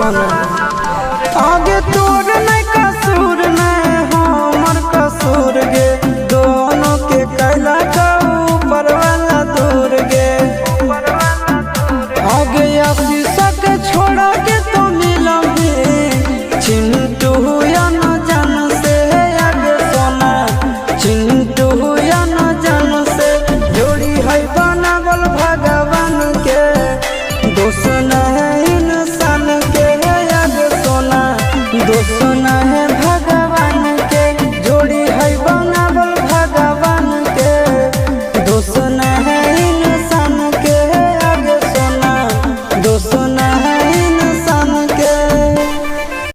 सोना आगे तोर नहीं कसूर नहीं हमर कसूर गे दोनों के कैला का ऊपर वाला दूर गे आगे आशीषा के छोड़ा के तो मिलबे चिंटू या न जान से आगे सोना चिंटू या न जान से जोड़ी है बनावल भगवान के दोस्त नहीं इंसान के आगे सोना दोस्त